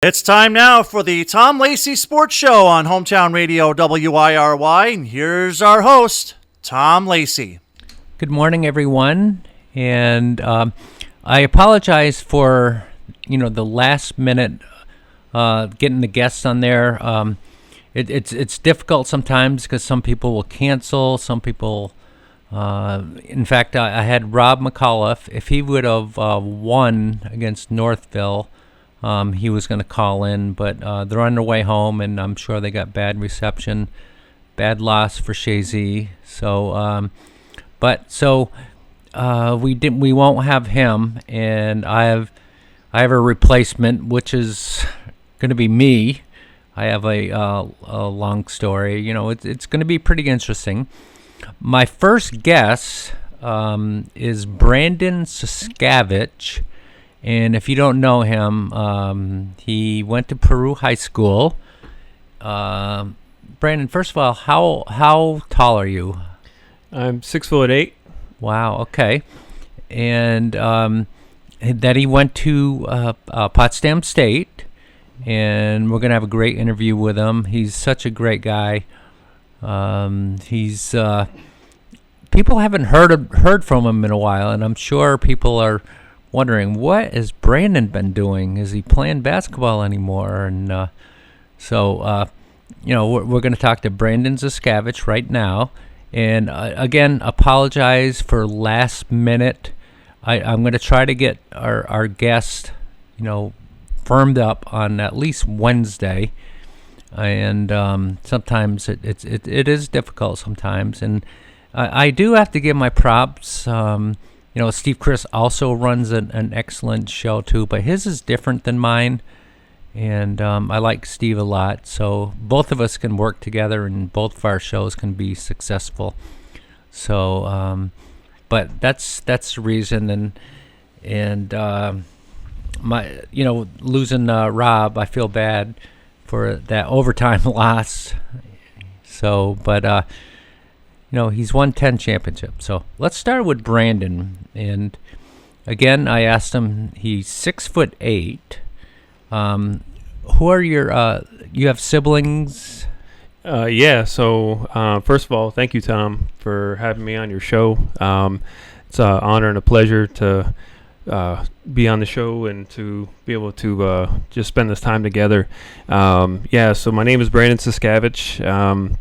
It's time now for the Tom Lacey Sports Show on Hometown Radio WIRY. And here's our host, Tom Lacey. Good morning, everyone. And I apologize for, the last minute getting the guests on there. It's difficult sometimes because some people will cancel. Some people, in fact, I had Rob McAuliffe. If he would have won against Northville, he was going to call in, but they're on their way home, and I'm sure they got bad reception, bad loss for Shazy. So, we won't have him, and I have a replacement, which is going to be me. I have a long story. It's going to be pretty interesting. My first guest is Brandon Siskavich. And if you don't know him, he went to Peru High School. Brandon, first of all, how tall are you? I'm 6'8". Wow. Okay. And that he went to Potsdam State, and we're gonna have a great interview with him. He's such a great guy. He's people haven't heard from him in a while, and I'm sure people are wondering, what has Brandon been doing? Is he playing basketball anymore? And we're going to talk to Brandon Siskavich right now. And again, apologize for last minute. I'm going to try to get our guest, firmed up on at least Wednesday. And sometimes it is difficult sometimes. And I do have to give my props. Steve Chris also runs an excellent show too, but his is different than mine, and I like Steve a lot. So both of us can work together, and both of our shows can be successful. So, but that's the reason. And my losing Rob, I feel bad for that overtime loss. So, but. He's won 10 championships. So let's start with Brandon. And again, I asked him, he's 6'8". Who are your, you have siblings? Yeah. So first of all, thank you, Tom, for having me on your show. It's an honor and a pleasure to be on the show and to be able to just spend this time together. So my name is Brandon Siskavich.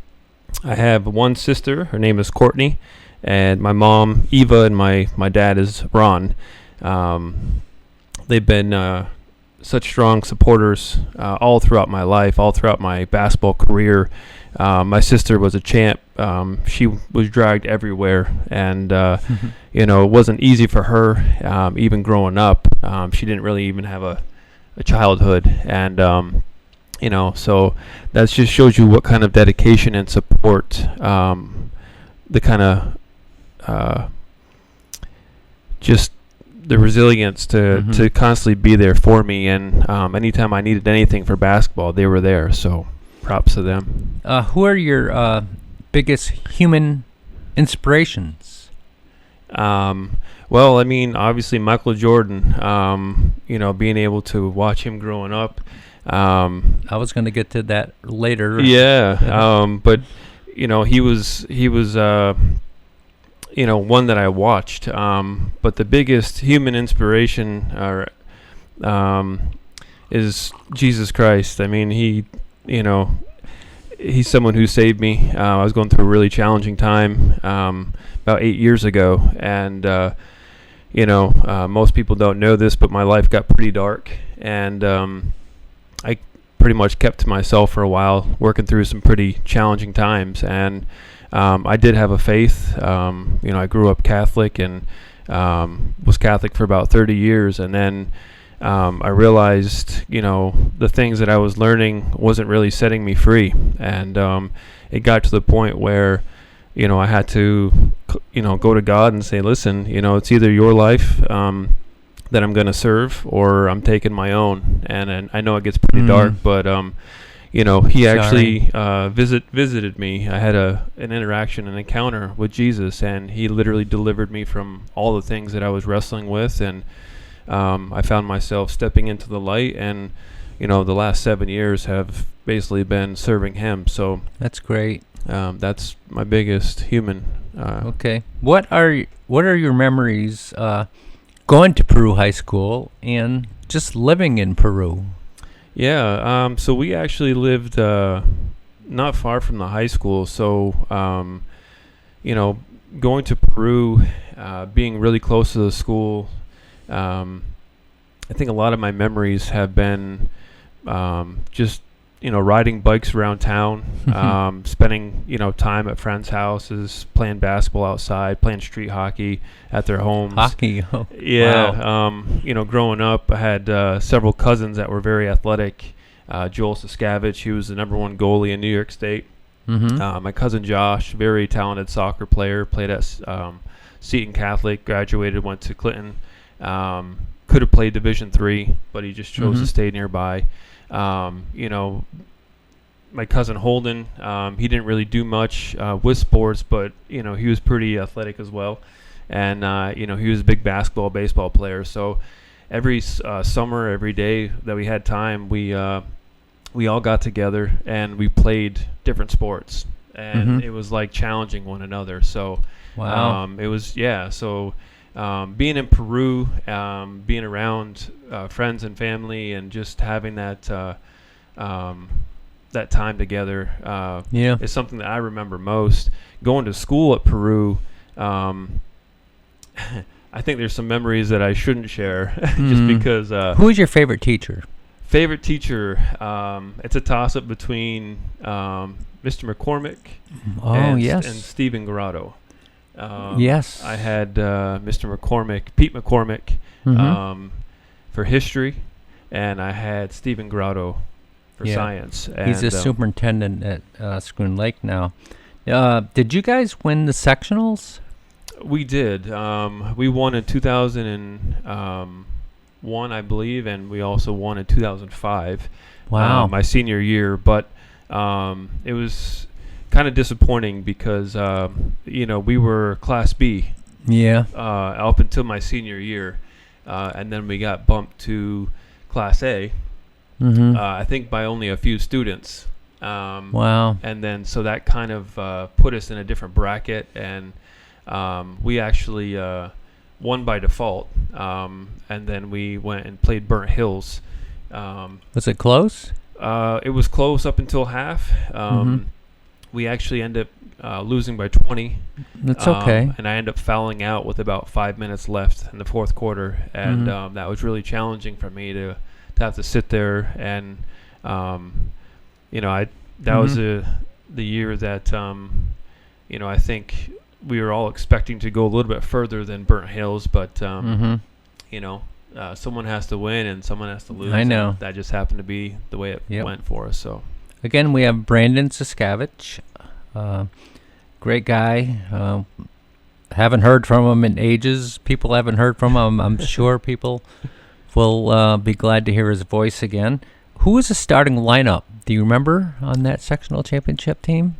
I have one sister. Her name is Courtney, and my mom, Eva, and my dad is Ron. They've been such strong supporters all throughout my life, all throughout my basketball career. My sister was a champ. She was dragged everywhere, and it wasn't easy for her even growing up. She didn't really even have a childhood, and so that just shows you what kind of dedication and support, the kind of just the resilience to constantly be there for me. And anytime I needed anything for basketball, they were there. So props to them. Who are your biggest human inspirations? Well, obviously Michael Jordan, being able to watch him growing up. I was going to get to that later. Yeah. But he was one that I watched. But the biggest human inspiration is Jesus Christ. He's someone who saved me. I was going through a really challenging time about 8 years ago, and most people don't know this, but my life got pretty dark, and I pretty much kept to myself for a while, working through some pretty challenging times. And I did have a faith. I grew up Catholic and was Catholic for about 30 years. And then I realized, the things that I was learning wasn't really setting me free. And it got to the point where, I had to, go to God and say, listen, it's either your life that I'm going to serve, or I'm taking my own. And I know it gets pretty dark, but he actually visited me. I had an interaction, an encounter with Jesus, and he literally delivered me from all the things that I was wrestling with. And I found myself stepping into the light and the last 7 years have basically been serving him. So That's great. that's my biggest human. Okay. What are your memories going to Peru High School and just living in Peru? Yeah. So we actually lived not far from the high school. So going to Peru, being really close to the school, I think a lot of my memories have been just riding bikes around town, spending time at friends' houses, playing basketball outside, playing street hockey at their homes. Hockey. Oh, Yeah. wow. Growing up, I had several cousins that were very athletic. Joel Siskavich, he was the #1 goalie in New York State. Mm-hmm. My cousin Josh, very talented soccer player, played at Seton Catholic, graduated, went to Clinton. Could have played Division III, but he just chose to stay nearby. My cousin Holden, he didn't really do much with sports, but he was pretty athletic as well, and he was a big baseball player. So every summer, every day that we had time, we all got together and we played different sports, and it was like challenging one another. So Wow. it was So being in Peru, being around friends and family, and just having that time together is something that I remember most. Going to school at Peru, I think there's some memories that I shouldn't share just because. Who was your favorite teacher? Favorite teacher, it's a toss-up between Mr. McCormick and Stephen Grotto. Yes. I had Pete McCormick, for history, and I had Stephen Grotto for science. And he's a superintendent at Schroon Lake now. Did you guys win the sectionals? We did. We won in 2001, I believe, and we also won in 2005. Wow. My senior year, but it was kind of disappointing because we were Class B. Yeah. Up until my senior year, and then we got bumped to Class A. I think by only a few students. Wow. And then so that kind of put us in a different bracket, and we actually won by default. And then we went and played Burnt Hills. Was it close? It was close up until half. We actually ended up losing by 20. That's okay. And I ended up fouling out with about 5 minutes left in the fourth quarter, and that was really challenging for me to have to sit there. And that was the year that I think we were all expecting to go a little bit further than Burnt Hills, but someone has to win and someone has to lose. I know. That just happened to be the way it went for us. So again, we have Brandon Siskavich, great guy. Haven't heard from him in ages. People haven't heard from him. I'm sure people will be glad to hear his voice again. Who was the starting lineup? Do you remember on that sectional championship team?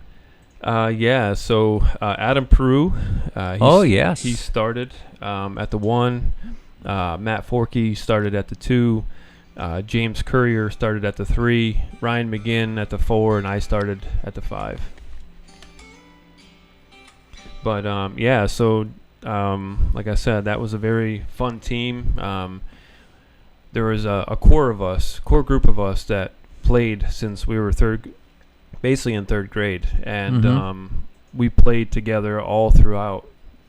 So Adam Peru. Yes. He started at the 1. Matt Forkey started at the 2. James Courier started at the 3. Ryan McGinn at the 4, and I started at the 5. But like I said, that was a very fun team. There was a core group of us that played since we were basically in third grade, and we played together all throughout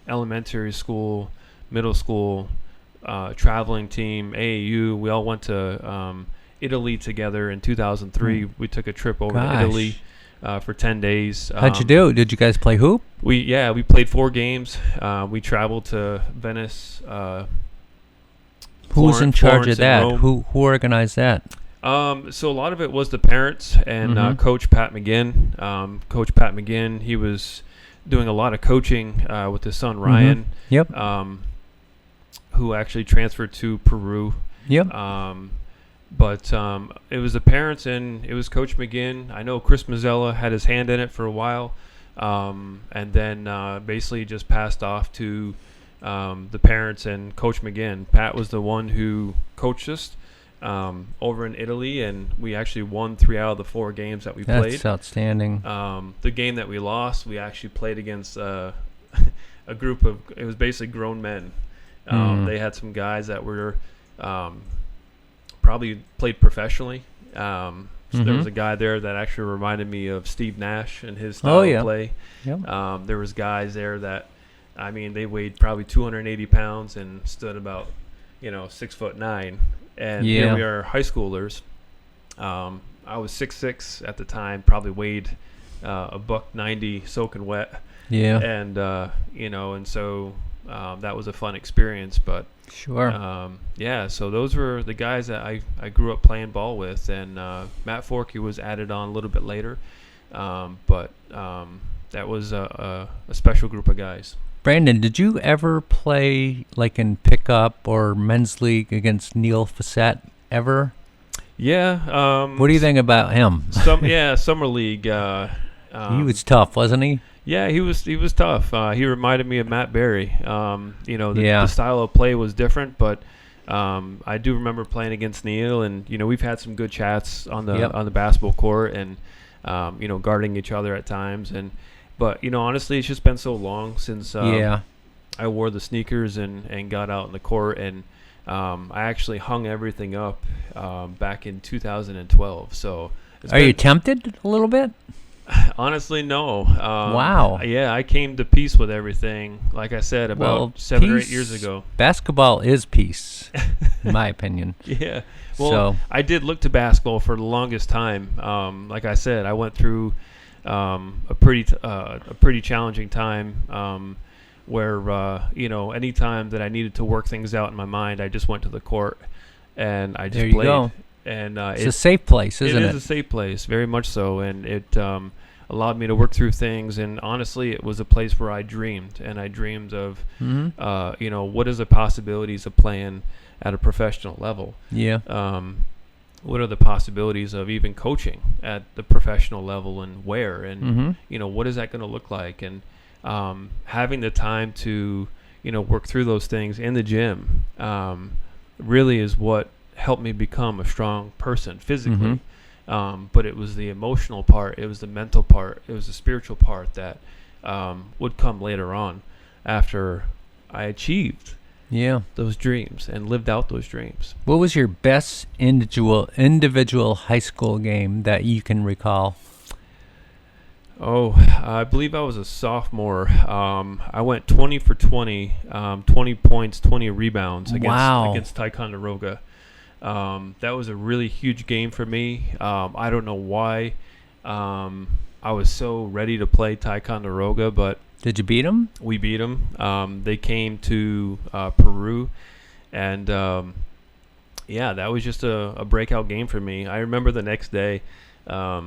elementary school, middle school, traveling team, AAU. We all went to Italy together in 2003. We took a trip over to Italy for 10 days. How'd you do? Did you guys play hoop? We played 4 games. We traveled to Venice. Who's in charge of that? Rome. Who organized that? So a lot of it was the parents and Coach Pat McGinn. Coach Pat McGinn, he was doing a lot of coaching with his son Ryan. Yep. Who actually transferred to Peru. Yep. But it was the parents and it was Coach McGinn. I know Chris Mazzella had his hand in it for a while, and then basically just passed off to the parents and Coach McGinn. Pat was the one who coached us. over in Italy, and we actually won 3 out of the 4 games that we played. That's outstanding. The game that we lost, we actually played against a group of, it was basically grown men. They had some guys that were probably played professionally. So there was a guy there that actually reminded me of Steve Nash and his style of play. Yep. There was guys there that, I mean, they weighed probably 280 pounds and stood about, 6'9". And here we are, high schoolers. I was 6'6" at the time, probably weighed $190 soaking wet. Yeah. And and so that was a fun experience. But sure. So those were the guys that I grew up playing ball with, and Matt Forkey was added on a little bit later, but that was a special group of guys. Brandon, did you ever play like in pickup or men's league against Neil Fassett ever? Yeah. What do you think about him? Summer league. He was tough, wasn't he? Yeah, he was tough. He reminded me of Matt Berry. The style of play was different, but I do remember playing against Neil, and we've had some good chats on the basketball court, and guarding each other at times, but honestly, it's just been so long since I wore the sneakers and got out in the court, and I actually hung everything up back in 2012. So are you tempted a little bit? Honestly, no. Wow. Yeah, I came to peace with everything, like I said, about 7 or 8 years ago. Basketball is peace, in my opinion. Yeah. Well, I did look to basketball for the longest time. Like I said, I went through a pretty challenging time where, any time that I needed to work things out in my mind, I just went to the court and I just played. Go. And it's a safe place, isn't it? It is a safe place, very much so, and it allowed me to work through things. And honestly, it was a place where I dreamed, and I dreamed of, what is the possibilities of playing at a professional level? Yeah. What are the possibilities of even coaching at the professional level, and where, and what is that going to look like? And having the time to, work through those things in the gym, really is what helped me become a strong person physically. But it was the emotional part, it was the mental part, it was the spiritual part that would come later on after I achieved those dreams and lived out those dreams. What was your best individual high school game that you can recall? I believe I was a sophomore. I went 20 for 20, 20 points, 20 rebounds against Ticonderoga. That was a really huge game for me. I don't know why I was so ready to play Ticonderoga, but did you beat them? We beat them. They came to Peru, and that was just a breakout game for me. I remember the next day, I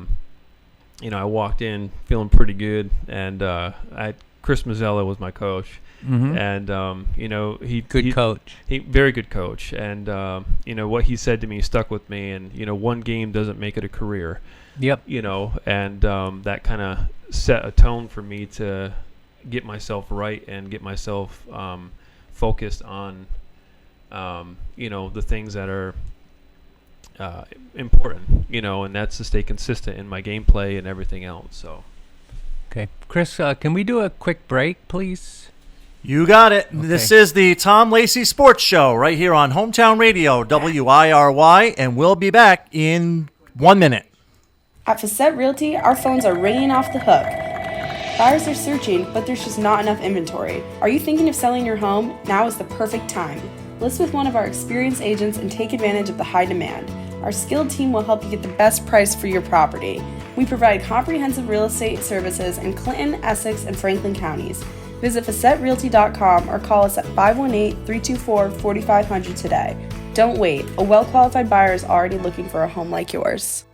walked in feeling pretty good, and Chris Mazzella was my coach. And coach. He very good coach, and what he said to me stuck with me. And one game doesn't make it a career. Yep. And that kind of set a tone for me to get myself right and get myself focused on the things that are important. And that's to stay consistent in my gameplay and everything else. So. Okay, Chris, can we do a quick break, please? You got it. Okay. This is the Tom Lacey Sports Show right here on Hometown Radio, WIRY, and we'll be back in 1 minute. At Fassett Realty, our phones are ringing off the hook. Buyers are searching, but there's just not enough inventory. Are you thinking of selling your home? Now is the perfect time. List with one of our experienced agents and take advantage of the high demand. Our skilled team will help you get the best price for your property. We provide comprehensive real estate services in Clinton, Essex, and Franklin counties. Visit FassettRealty.com or call us at 518-324-4500 today. Don't wait. A well-qualified buyer is already looking for a home like yours.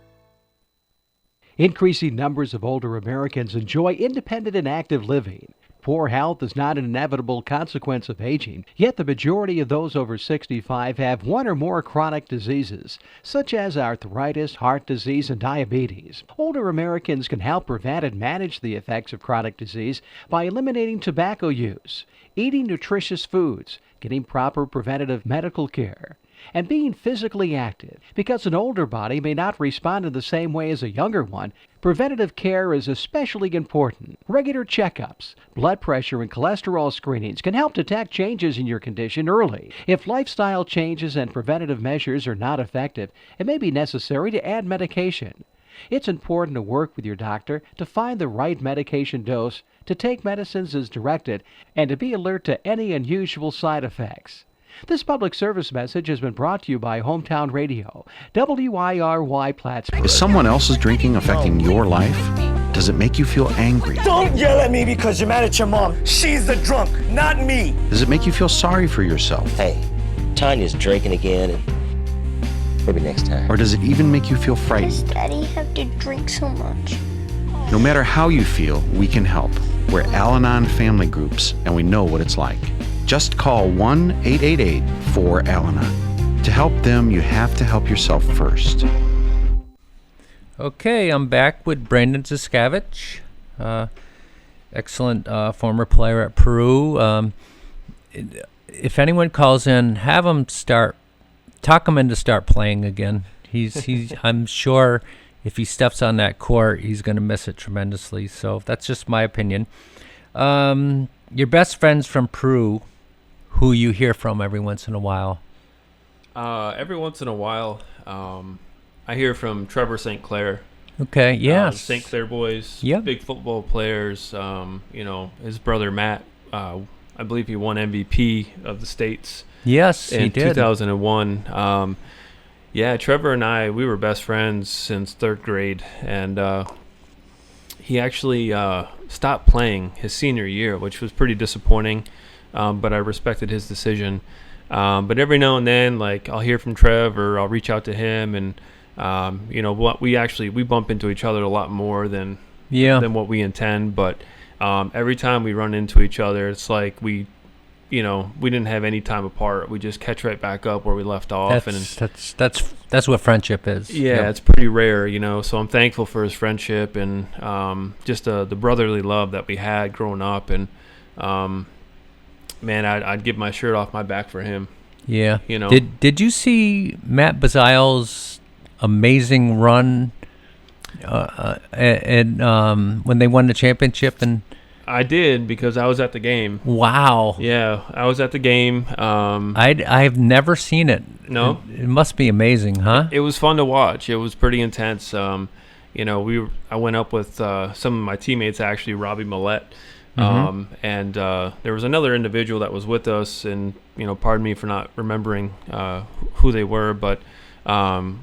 Increasing numbers of older Americans enjoy independent and active living. Poor health is not an inevitable consequence of aging, yet the majority of those over 65 have one or more chronic diseases, such as arthritis, heart disease, and diabetes. Older Americans can help prevent and manage the effects of chronic disease by eliminating tobacco use, eating nutritious foods, getting proper preventative medical care, and being physically active. Because an older body may not respond in the same way as a younger one, preventative care is especially important. Regular checkups, blood pressure, and cholesterol screenings can help detect changes in your condition early. If lifestyle changes and preventative measures are not effective, it may be necessary to add medication. It's important to work with your doctor to find the right medication dose, to take medicines as directed, and to be alert to any unusual side effects. This public service message has been brought to you by Hometown Radio, WIRY Plattsburgh. Is someone else's drinking affecting your life? Does it make you feel angry? Don't yell at me because you're mad at your mom. She's the drunk, not me. Does it make you feel sorry for yourself? Hey, Tanya's drinking again, and maybe next time. Or does it even make you feel Does frightened? Daddy have to drink so much? No matter how you feel, we can help. We're Al-Anon family groups, and we know what it's like. Just call 1-888-4-AL-ANON. To help them, you have to help yourself first. Okay, I'm back with Brandon Siskavich, excellent former player at Peru. If anyone calls in, have him talk him into start playing again. He's I'm sure if he steps on that court, he's going to miss it tremendously. So that's just my opinion. Your best friends from Peru, who you hear from every once in a while. Every once in a while, I hear from Trevor St. Clair. Okay, yes. St. Clair boys, Yep. big football players. His brother Matt, I believe he won MVP of the States Yes, he in did. 2001. Trevor and I, we were best friends since third grade, and he actually stopped playing his senior year, which was pretty disappointing, but I respected his decision. But every now and then, like, I'll hear from Trev, or I'll reach out to him, and we bump into each other a lot more than what we intend. But every time we run into each other, it's like we didn't have any time apart. We just catch right back up where we left off. That's what friendship is. Yeah, it's pretty rare, So I'm thankful for his friendship and just the brotherly love that we had growing up. And man, I'd give my shirt off my back for him. Yeah. Did you see Matt Bazile's amazing run when they won the championship? And I did, because I was at the game. wow. Yeah, I was at the game. I've never seen it. No? It must be amazing, huh? It was fun to watch. It was pretty intense. I went up with some of my teammates, actually, Robbie Millette. And there was another individual that was with us, and pardon me for not remembering who they were, but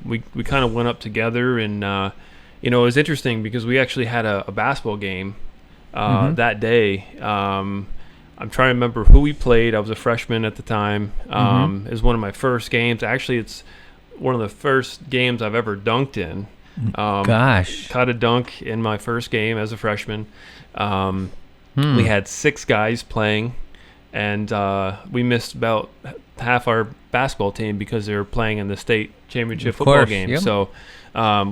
we kind of went up together, and it was interesting because we actually had a basketball game that day. I'm trying to remember who we played. I was a freshman at the time. It was one of my first games. Actually, it's one of the first games I've ever dunked in. Gosh. Caught a dunk in my first game as a freshman. We had 6 guys playing, and we missed about half our basketball team because they were playing in the state championship football game. Yep. So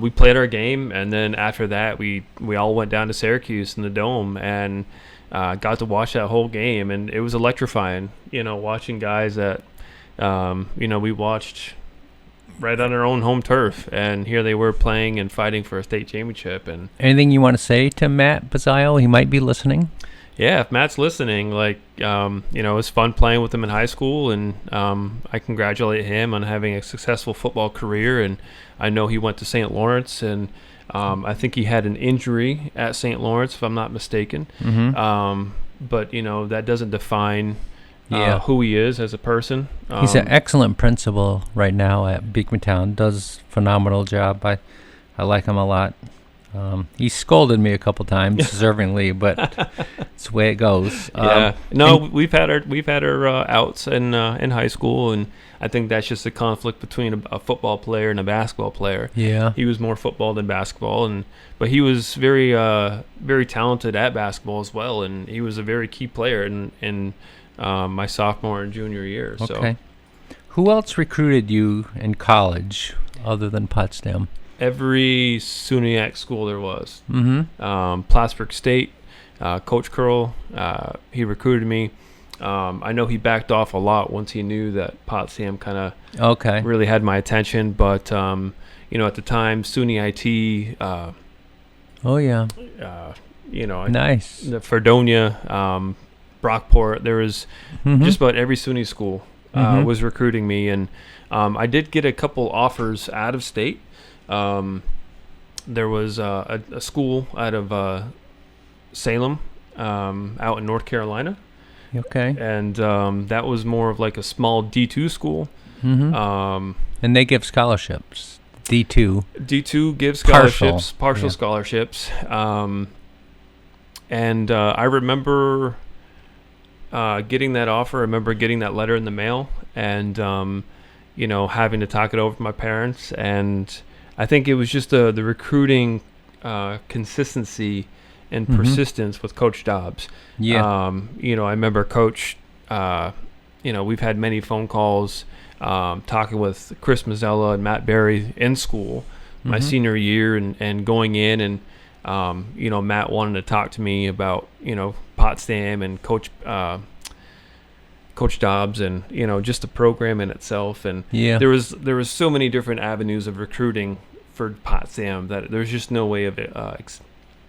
we played our game, and then after that, we all went down to Syracuse in the Dome and got to watch that whole game, and it was electrifying. Watching guys that we watched right on our own home turf, and here they were playing and fighting for a state championship. And anything you want to say to Matt Bazile? He might be listening. Yeah, if Matt's listening, it was fun playing with him in high school, and I congratulate him on having a successful football career. And I know he went to St. Lawrence, and I think he had an injury at St. Lawrence, if I'm not mistaken. But that doesn't define who he is as a person. He's an excellent principal right now at Beekmantown. Does phenomenal job. I like him a lot. He scolded me a couple times, deservingly, but it's the way it goes. We've had our outs in high school, and I think that's just a conflict between a football player and a basketball player. Yeah, he was more football than basketball, but he was very very talented at basketball as well, and he was a very key player in my sophomore and junior year. Okay. So. Who else recruited you in college other than Potsdam? Every SUNYAC school there was. Plattsburgh State, Coach Curl, he recruited me. I know he backed off a lot once he knew that Potsdam kind of Okay. really had my attention. But, at the time, SUNY IT, Oh yeah. Nice. the Fredonia, Brockport, there was just about every SUNY school was recruiting me. And I did get a couple offers out of state. There was a school out of Salem, out in North Carolina. Okay. And that was more of like a small D2 school. And they give scholarships. D2 gives Partial. partial scholarships. And I remember getting that offer. I remember getting that letter in the mail and, having to talk it over with my parents. And I think it was just the recruiting consistency and persistence with Coach Dobbs. Yeah. I remember Coach, we've had many phone calls talking with Chris Mazzella and Matt Berry in school my senior year and going in and, Matt wanted to talk to me about, Potsdam and Coach Dobbs and, just the program in itself. And there was so many different avenues of recruiting for Potsdam that there's just no way of it,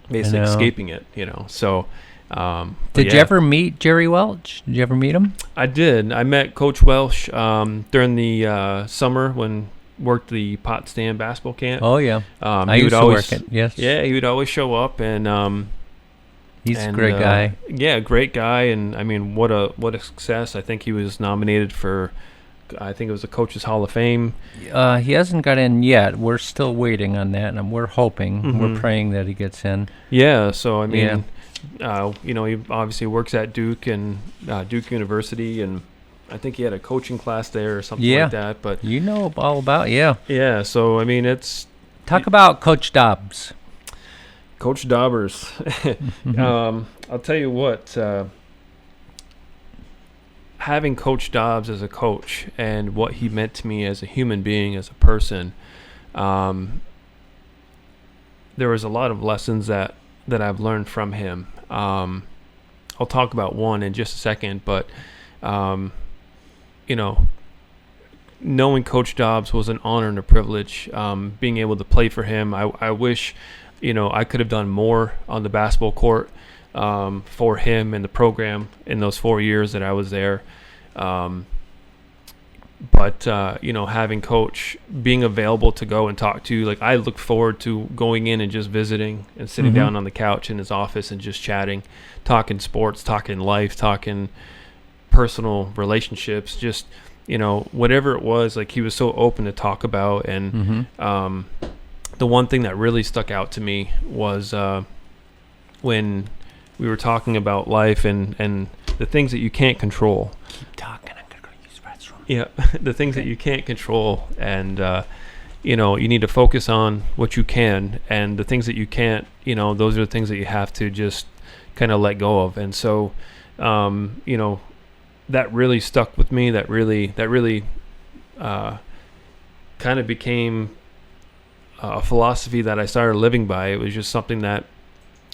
basically escaping it, So, Did you ever meet Jerry Welch? Did you ever meet him? I did. I met Coach Welsh during the summer when worked the Potsdam basketball camp. Oh yeah, I used to work it. Yes. Yeah, he would always show up and. He's a great guy. Yeah, great guy, and I mean, what a success! I think he was nominated for, I think it was the Coaches Hall of Fame. He hasn't got in yet. We're still waiting on that, and we're hoping, we're praying that he gets in. Yeah, so I mean, he obviously works at Duke and Duke University, and I think he had a coaching class there or something like that. But you know all about Yeah, so I mean, talk about Coach Dobbs. Coach Daubers. I'll tell you what, having Coach Dobbs as a coach and what he meant to me as a human being, as a person, there was a lot of lessons that I've learned from him. I'll talk about one in just a second, but, knowing Coach Dobbs was an honor and a privilege, being able to play for him. I wish I could have done more on the basketball court for him and the program in those 4 years that I was there. But having Coach being available to go and talk to, like, I look forward to going in and just visiting and sitting down on the couch in his office and just chatting, talking sports, talking life, talking personal relationships, just, whatever it was, like, he was so open to talk about. And, the one thing that really stuck out to me was when we were talking about life and the things that you can't control. Keep talking. I'm going to go use the restroom. Yeah, the things that you can't control. And, you need to focus on what you can. And the things that you can't, those are the things that you have to just kind of let go of. And so, that really stuck with me. That really kind of became a philosophy that I started living by. It was just something that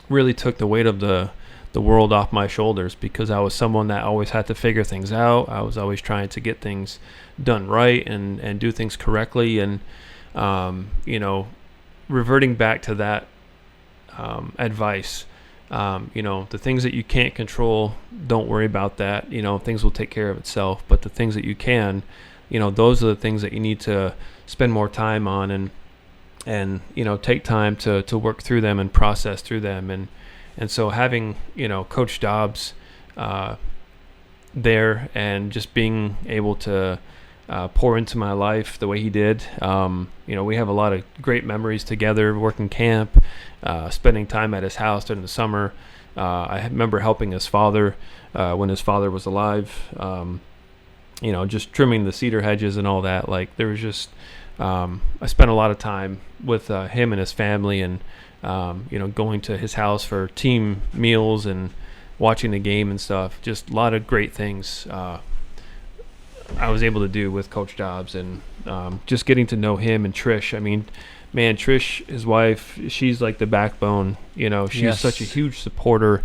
really took the weight of the world off my shoulders, because I was someone that always had to figure things out. I was always trying to get things done right and do things correctly. And, reverting back to that advice, the things that you can't control, don't worry about that. Things will take care of itself. But the things that you can, those are the things that you need to spend more time on and take time to work through them and process through them. And so having, Coach Dobbs there and just being able to pour into my life the way he did, we have a lot of great memories together, working camp, spending time at his house during the summer. I remember helping his father when his father was alive, just trimming the cedar hedges and all that. Like, there was just... I spent a lot of time with him and his family, and going to his house for team meals and watching the game and stuff. Just a lot of great things I was able to do with Coach Dobbs, and just getting to know him and Trish. I mean, man, Trish, his wife, she's like the backbone. She's such a huge supporter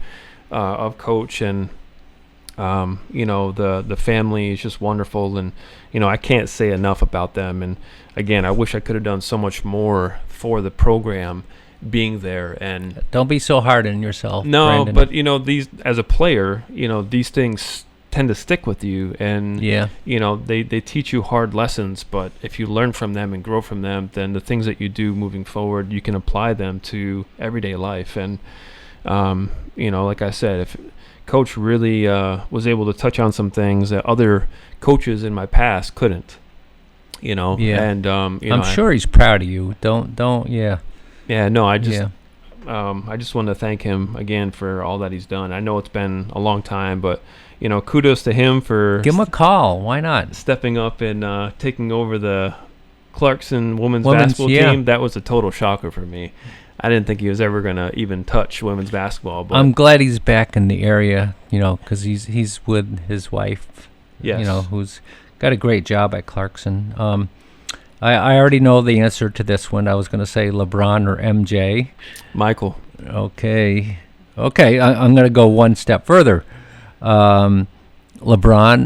of Coach, and The family is just wonderful, and I can't say enough about them. And again, I wish I could have done so much more for the program, being there. And don't be so hard on yourself. No, Brandon. but these, as a player, these things tend to stick with you, and they teach you hard lessons. But if you learn from them and grow from them, then the things that you do moving forward, you can apply them to everyday life. And like I said, if Coach really was able to touch on some things that other coaches in my past couldn't, and I'm sure he's proud of you. I just want to thank him again for all that he's done. I know it's been a long time, but kudos to him for give him a call. Why not stepping up and taking over the Clarkson women's basketball team? That was a total shocker for me. I didn't think he was ever going to even touch women's basketball. But I'm glad he's back in the area, because he's with his wife, who's got a great job at Clarkson. I already know the answer to this one. I was going to say LeBron or MJ. Michael. Okay. I'm going to go one step further. LeBron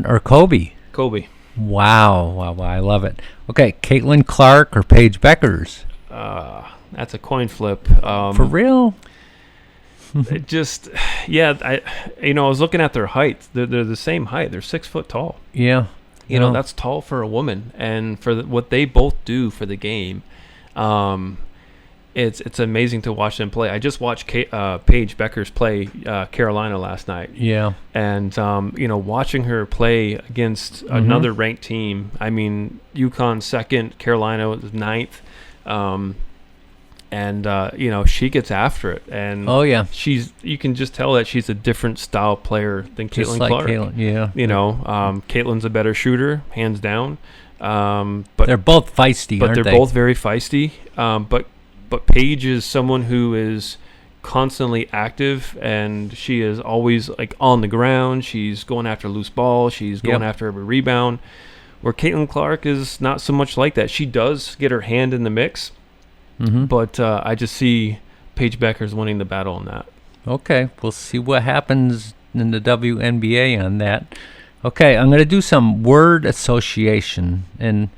or Kobe? Kobe. Wow. I love it. Okay, Caitlin Clark or Paige Beckers? That's a coin flip. For real? It just, I was looking at their height. They're the same height. They're 6 foot tall. Yeah. That's tall for a woman, and for what they both do for the game, it's amazing to watch them play. I just watched Paige Beckers play Carolina last night. Yeah. And watching her play against another ranked team. I mean, UConn second, Carolina was ninth. She gets after it, and you can just tell that she's a different style player than Caitlin Clark. Caitlin, Caitlin's a better shooter, hands down. But they're both feisty, aren't they? But they're both very feisty. But Paige is someone who is constantly active, and she is always like on the ground. She's going after loose ball. She's going after every rebound. Where Caitlin Clark is not so much like that. She does get her hand in the mix. But I just see Paige Beckers winning the battle on that. Okay, we'll see what happens in the WNBA on that. Okay, I'm going to do some word association, and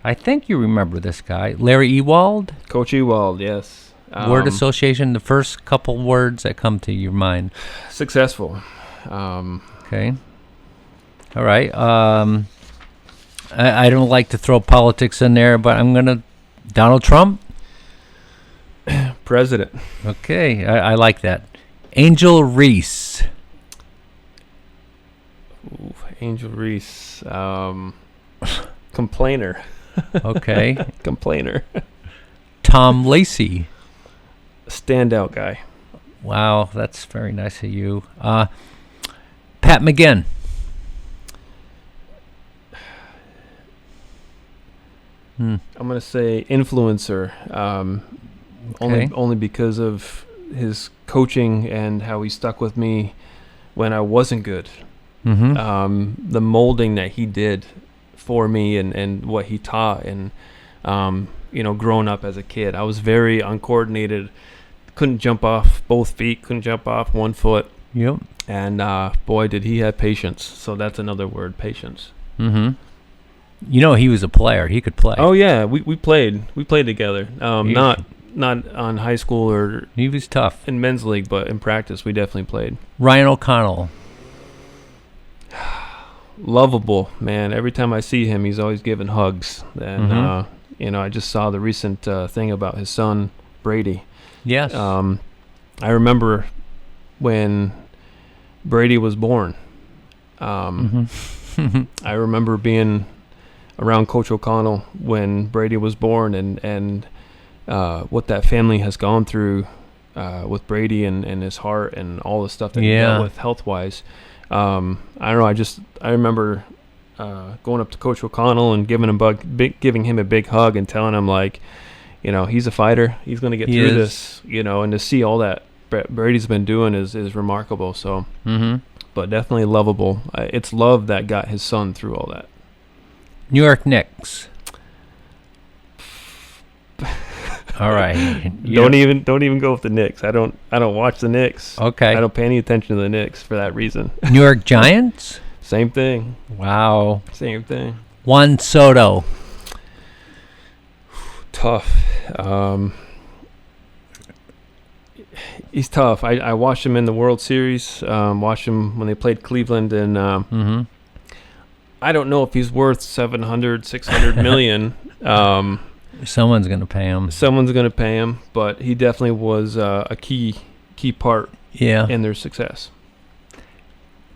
I think you remember this guy, Larry Ewald. Coach Ewald, yes. Word association, the first couple words that come to your mind. Successful. Okay. All right. I don't like to throw politics in there, but I'm going to... Donald Trump? President. Okay, I like that. Angel Reese. Ooh, Angel Reese. Complainer. Okay. Complainer. Tom Lacey. Standout guy. Wow, that's very nice of you. Pat McGinn. I'm going to say influencer. Only because of his coaching and how he stuck with me when I wasn't good. The molding that he did for me and what he taught, and growing up as a kid, I was very uncoordinated. Couldn't jump off both feet. Couldn't jump off one foot. Yep. And boy, did he have patience. So that's another word, patience. He was a player. He could play. Oh yeah, we played together. Not on high school or he was tough in men's league, but in practice we definitely played. Ryan O'Connell. Lovable, man. Every time I see him, he's always giving hugs. And I just saw the recent thing about his son Brady. Yes. I remember when Brady was born. I remember being around Coach O'Connell when Brady was born, and what that family has gone through with Brady and his heart and all the stuff that he dealt with health-wise. I don't know. I remember going up to Coach O'Connell and giving him a big hug and telling him, like, he's a fighter. He's going to get through this. And to see all that Brady's been doing is remarkable. So, but definitely lovable. It's love that got his son through all that. New York Knicks. All right. Don't even go with the Knicks. I don't watch the Knicks. Okay. I don't pay any attention to the Knicks for that reason. New York Giants? Same thing. Wow. Same thing. Juan Soto. Tough. He's tough. I watched him in the World Series. Watched him when they played Cleveland, and I don't know if he's worth 700, 600 million. Someone's going to pay him. Someone's going to pay him, but he definitely was a key part in their success.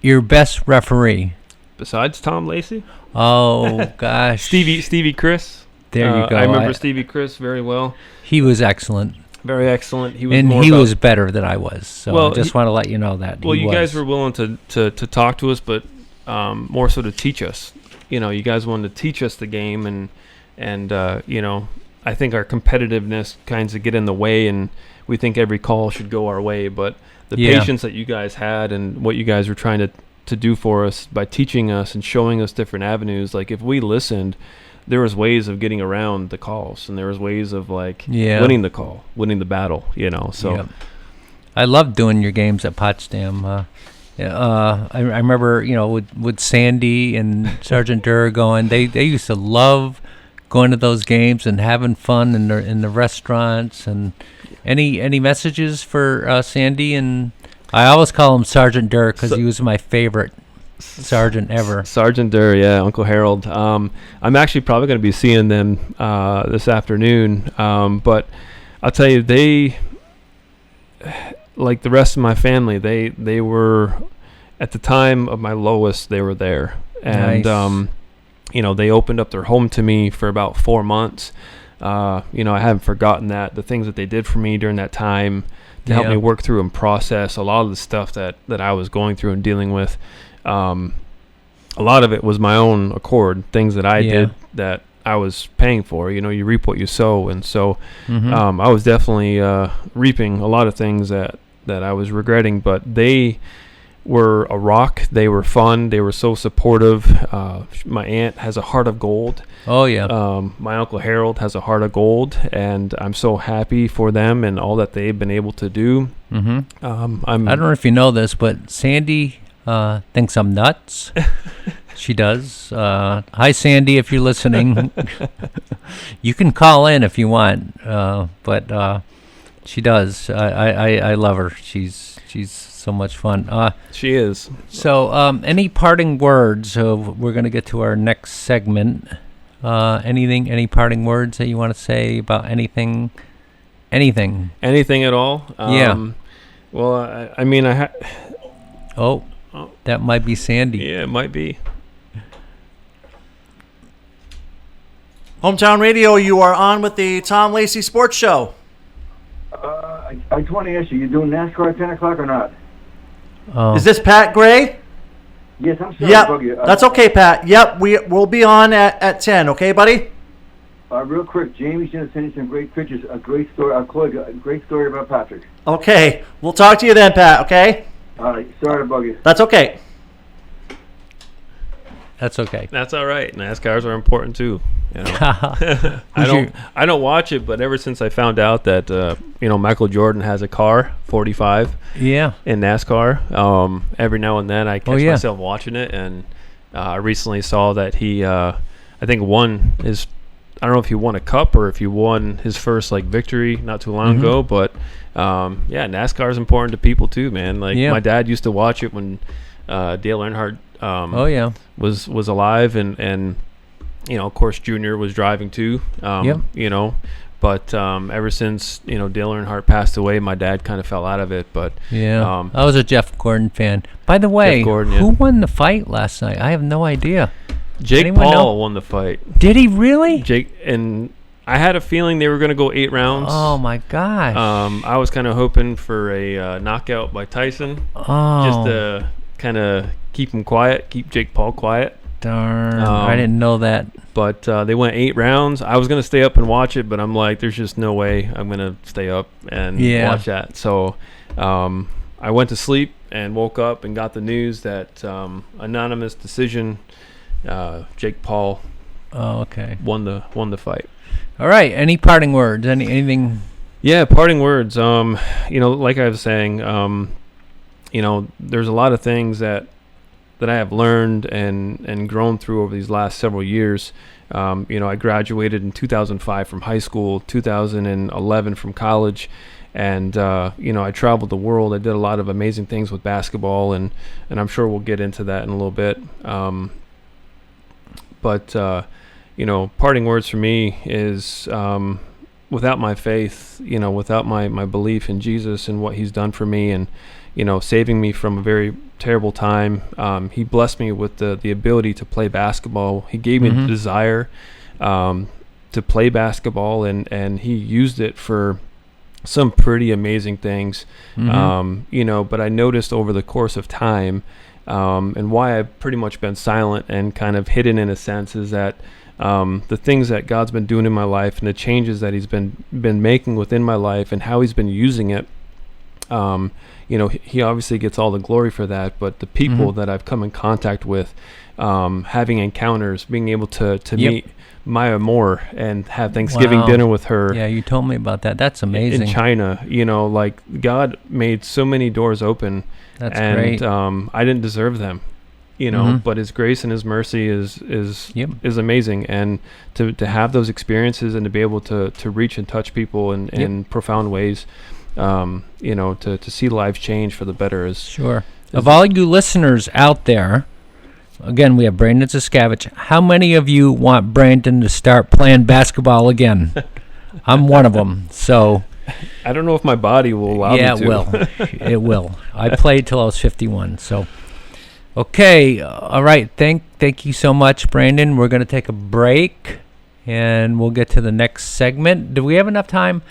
Your best referee? Besides Tom Lacey? Oh, gosh. Stevie Chris. There you go. I remember Stevie Chris very well. He was excellent. Very excellent. He was better than I was. So I just want to let you know that. Well, you guys were willing to talk to us, but more so to teach us. You guys wanted to teach us the game, and I think our competitiveness kinds of get in the way, and we think every call should go our way. But the patience that you guys had and what you guys were trying to do for us by teaching us and showing us different avenues, like if we listened, there was ways of getting around the calls, and there was ways of winning the call, winning the battle. So I loved doing your games at Potsdam. I remember, with Sandy and Sergeant Durr going, they used to love going to those games and having fun in the restaurants. And any messages for Sandy? And I always call him Sergeant Durr because he was my favorite sergeant ever. Sergeant Durr, yeah, Uncle Harold. I'm actually probably going to be seeing them this afternoon. But I'll tell you, they, like the rest of my family, they were, at the time of my lowest, they were there. And, nice. They opened up their home to me for about 4 months. I haven't forgotten that. The things that they did for me during that time to help me work through and process a lot of the stuff that I was going through and dealing with. A lot of it was my own accord, things that I did that I was paying for. You reap what you sow. And so I was definitely reaping a lot of things that I was regretting, but they were a rock. They were fun. They were so supportive. My aunt has a heart of gold. Oh, yeah. My Uncle Harold has a heart of gold, and I'm so happy for them and all that they've been able to do. I don't know if you know this, but Sandy thinks I'm nuts. She does. Hi, Sandy, if you're listening. You can call in if you want, but she does. I love her. She's so much fun. She is. So, any parting words? We're going to get to our next segment. Any parting words that you want to say about anything? Anything at all? Yeah. Well, Oh, that might be Sandy. Yeah, it might be. Hometown Radio, you are on with the Tom Lacey Sports Show. I just want to ask you doing NASCAR at 10 o'clock or not? Is this Pat Gray? Yes, I'm sorry. Yep, that's okay, Pat. Yep, we'll be on at 10, okay, buddy? Real quick, Jamie's going to send you some great pictures, a great story. I'll call you a great story about Patrick. Okay, we'll talk to you then, Pat, okay? All right, sorry to bug you. That's okay. That's okay. That's all right. NASCARs are important too. I don't watch it, but ever since I found out that Michael Jordan has a car 45 in NASCAR, every now and then I catch myself watching it, and I recently saw that he I think won his, I don't know if he won a cup or if he won his first victory not too long ago, but NASCAR is important to people too, man. My dad used to watch it when Dale Earnhardt was alive, and of course Junior was driving too, but ever since Dale Earnhardt passed away, my dad kind of fell out of it. But I was a Jeff Gordon fan. By the way, who won the fight last night? I have no idea. Jake Paul won the fight. Did he really? Jake, and I had a feeling they were going to go 8 rounds. Oh my gosh. I was kind of hoping for a knockout by Tyson, just to kind of keep Jake Paul quiet. Darn, I didn't know that. But they went 8 rounds. I was going to stay up and watch it, but I'm like, there's just no way I'm going to stay up and watch that. So I went to sleep and woke up and got the news that anonymous decision, Jake Paul won the fight. All right. Any parting words? Anything? Yeah, parting words. Like I was saying, there's a lot of things that I have learned and grown through over these last several years. I graduated in 2005 from high school, 2011 from college, and I traveled the world. I did a lot of amazing things with basketball, and I'm sure we'll get into that in a little bit. But parting words for me is, without my faith, without my belief in Jesus and what he's done for me, and saving me from a very terrible time, he blessed me with the ability to play basketball. He gave me the desire to play basketball, and he used it for some pretty amazing things. But I noticed over the course of time, and why I've pretty much been silent and kind of hidden in a sense, is that the things that God's been doing in my life and the changes that he's been making within my life and how he's been using it, he obviously gets all the glory for that, but the people that I've come in contact with, having encounters, being able to meet Maya Moore and have Thanksgiving dinner with her. Yeah, you told me about that. That's amazing. In China, like God made so many doors open. That's great. I didn't deserve them, but his grace and his mercy is amazing. And to have those experiences and to be able to reach and touch people in profound ways, to see lives change for the better is sure. Of all you listeners out there, again, we have Brandon Siskavich. How many of you want Brandon to start playing basketball again? I'm one of them. So I don't know if my body will allow me to. Yeah, it will. It will. I played till I was 51. So, okay. All right. Thank you so much, Brandon. We're going to take a break, and we'll get to the next segment. Do we have enough time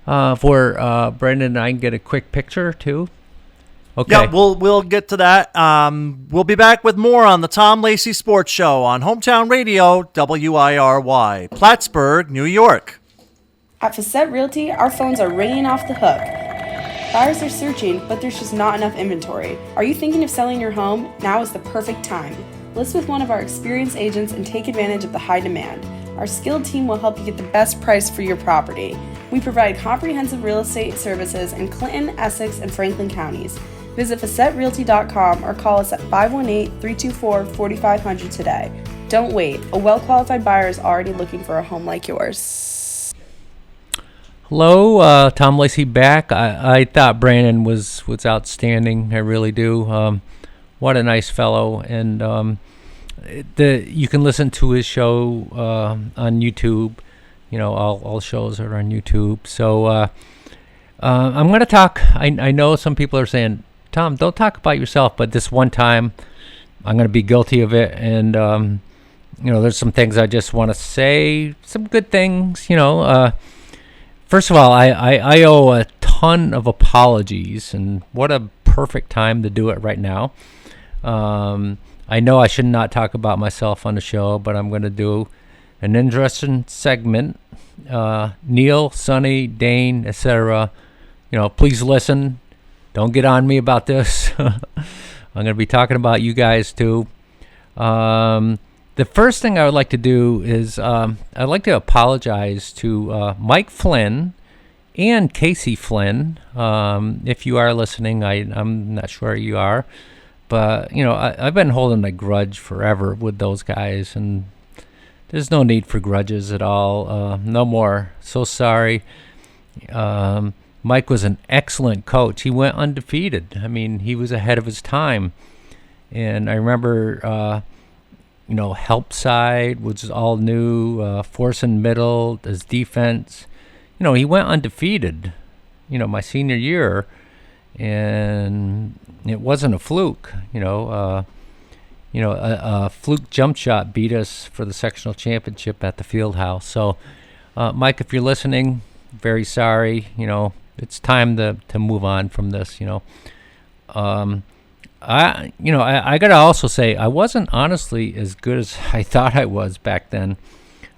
for Brandon and I can get a quick picture, too? Okay. Yeah, we'll get to that. We'll be back with more on the Tom Lacey Sports Show on Hometown Radio, WIRY, Plattsburgh, New York. At Facette Realty, our phones are ringing off the hook. Buyers are searching, but there's just not enough inventory. Are you thinking of selling your home? Now is the perfect time. List with one of our experienced agents and take advantage of the high demand. Our skilled team will help you get the best price for your property. We provide comprehensive real estate services in Clinton, Essex, and Franklin counties. Visit FacetteRealty.com or call us at 518-324-4500 today. Don't wait. A well-qualified buyer is already looking for a home like yours. Hello, Tom Lacey back. I thought Brandon was outstanding. I really do. What a nice fellow. And you can listen to his show on YouTube. All shows are on YouTube. So I'm going to talk. I know some people are saying, Tom, don't talk about yourself, but this one time I'm going to be guilty of it. And, there's some things I just want to say, some good things, First of all, I owe a ton of apologies, and what a perfect time to do it right now. I know I should not talk about myself on the show, but I'm going to do an interesting segment. Neil, Sonny, Dane, etc. Please listen. Don't get on me about this. I'm going to be talking about you guys too. The first thing I would like to do is I'd like to apologize to Mike Flynn and Casey Flynn. If you are listening, I'm not sure you are. But, I've been holding a grudge forever with those guys, and there's no need for grudges at all. No more. So sorry. Mike was an excellent coach. He went undefeated. I mean, he was ahead of his time. And I remember... help side, which is all new, force and middle, his defense. He went undefeated, my senior year, and it wasn't a fluke. A fluke jump shot beat us for the sectional championship at the field house. So, Mike, if you're listening, very sorry. It's time to move on from this, I gotta also say I wasn't honestly as good as I thought I was back then.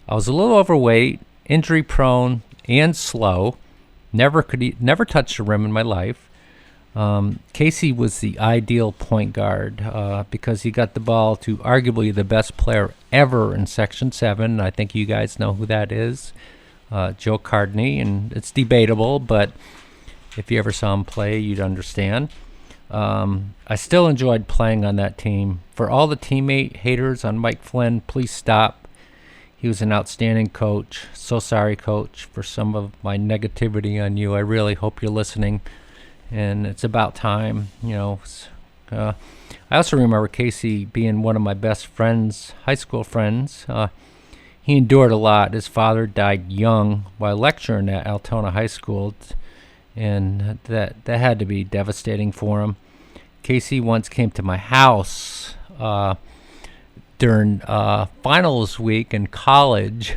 I was a little overweight, injury prone, and slow. Never touched the rim in my life. Casey was the ideal point guard because he got the ball to arguably the best player ever in Section 7. I think you guys know who that is. Joe Cardney, and it's debatable, but if you ever saw him play, you'd understand. I still enjoyed playing on that team. For all the teammate haters on Mike Flynn, please stop. He was an outstanding coach. So sorry, Coach, for some of my negativity on you. I really hope you're listening, and it's about time. I also remember Casey being one of my best friends, high school friends. He endured a lot. His father died young while lecturing at Altona High School, and that had to be devastating for him. Casey once came to my house during finals week in college,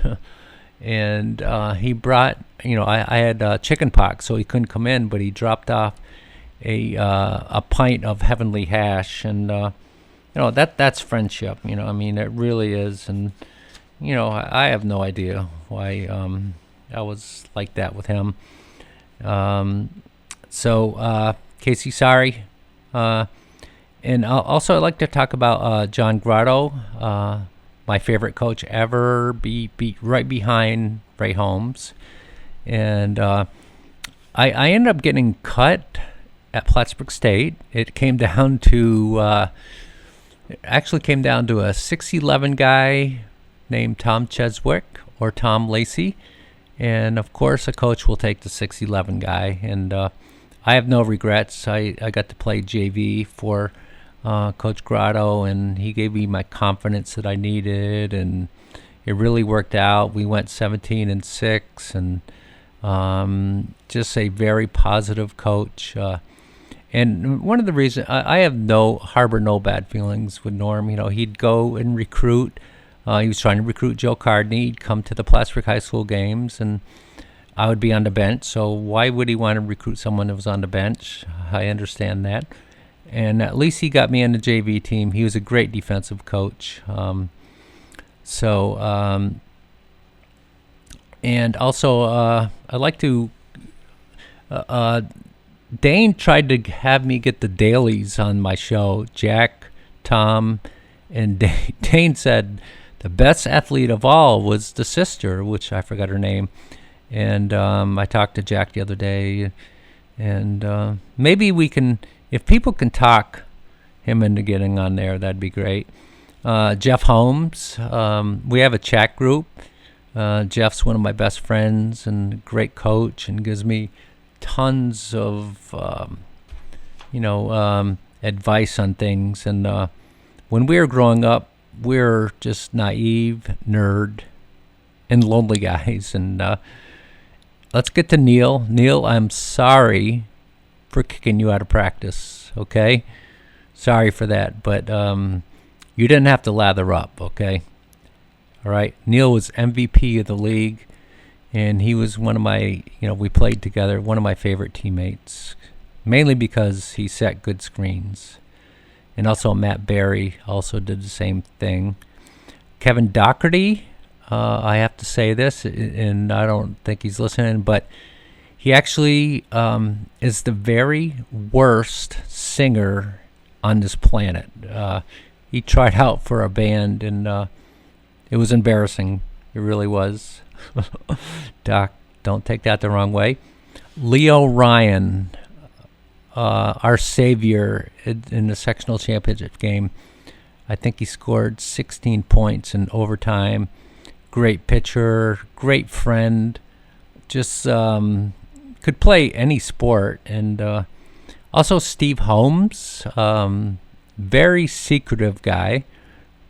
and he brought, I had chicken pox, so he couldn't come in, but he dropped off a pint of heavenly hash, and that's friendship. It really is, and I have no idea why I was like that with him. So Casey, sorry. And also I'd like to talk about John Grotto, my favorite coach ever, be right behind Ray Holmes. And I ended up getting cut at Plattsburgh State. It came down to a 6'11" guy named Tom Cheswick or Tom Lacey. And, of course, a coach will take the 6'11" guy. And I have no regrets. I got to play JV for Coach Grotto, and he gave me my confidence that I needed, and it really worked out. We went 17-6, and just a very positive coach. And one of the reasons I harbor no bad feelings with Norm. He'd go and recruit. He was trying to recruit Joe Cardney. He'd come to the Plattsburgh High School games, and I would be on the bench. So why would he want to recruit someone that was on the bench? I understand that. And at least he got me in the JV team. He was a great defensive coach. And also I'd like to Dane tried to have me get the dailies on my show. Jack, Tom, and Dane said the best athlete of all was the sister, which I forgot her name. And I talked to Jack the other day, and maybe we can, if people can talk him into getting on there, that'd be great. Jeff Holmes, we have a chat group. Jeff's one of my best friends and a great coach, and gives me tons of advice on things. And when we were growing up, we were just naive, nerd, and lonely guys. And let's get to Neil. Neil, I'm sorry for kicking you out of practice, okay? Sorry for that, but you didn't have to lather up, okay? All right? Neil was MVP of the league, and he was one of my, we played together, one of my favorite teammates, mainly because he set good screens. And also Matt Barry also did the same thing. Kevin Doherty, I have to say this, and I don't think he's listening, but he actually is the very worst singer on this planet. He tried out for a band, and it was embarrassing. It really was. Doc, don't take that the wrong way. Leo Ryan, our savior in the sectional championship game. I think he scored 16 points in overtime. Great pitcher, great friend. Just could play any sport. And also Steve Holmes, very secretive guy,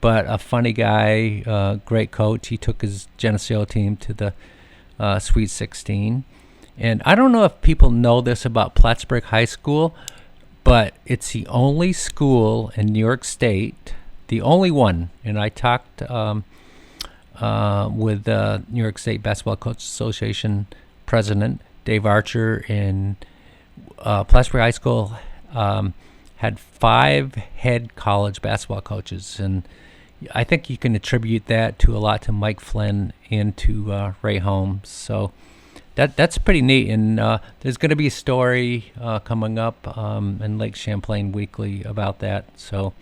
but a funny guy, great coach. He took his Geneseo team to the Sweet 16. And I don't know if people know this about Plattsburgh High School, but it's the only school in New York State, the only one. And I talked with the New York State Basketball Coaches Association president, Dave Archer, and Plattsburgh High School had 5 head college basketball coaches. And I think you can attribute that to a lot to Mike Flynn and to Ray Holmes. So that's pretty neat. And there's going to be a story coming up in Lake Champlain Weekly about that. So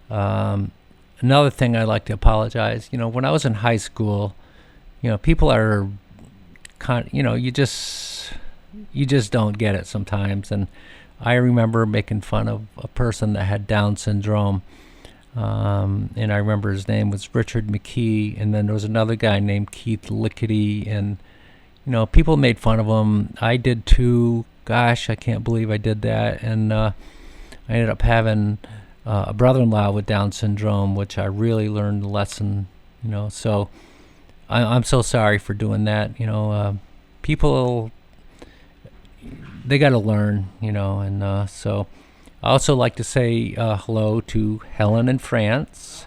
another thing I'd like to apologize. When I was in high school, people are you just don't get it sometimes. And I remember making fun of a person that had Down syndrome. And I remember his name was Richard McKee, and then there was another guy named Keith Lickety, and people made fun of him. I did too. Gosh, I can't believe I did that. And I ended up having a brother-in-law with Down syndrome, which I really learned the lesson. So I'm so sorry for doing that. People, they got to learn. And so. I also like to say hello to Helen in France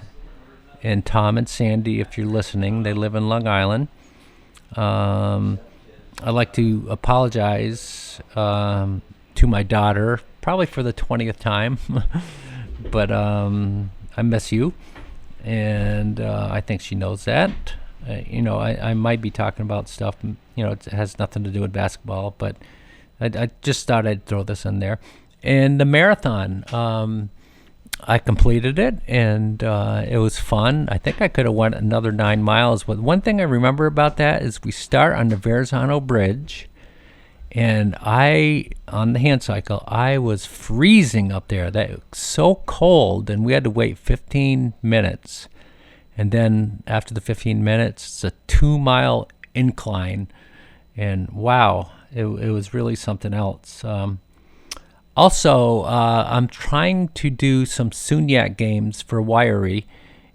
and Tom and Sandy, if you're listening. They live in Long Island. I'd like to apologize to my daughter, probably for the 20th time, but I miss you, and I think she knows that. I might be talking about stuff, it has nothing to do with basketball, but I just thought I'd throw this in there. And the marathon, I completed it, and it was fun. I think I could have went another 9 miles. But one thing I remember about that is we start on the Verrazano Bridge, and on the hand cycle, I was freezing up there. That was so cold, and we had to wait 15 minutes. And then after the 15 minutes, it's a 2-mile incline, and wow, it was really something else. Also, I'm trying to do some Sunyak games for Wiry,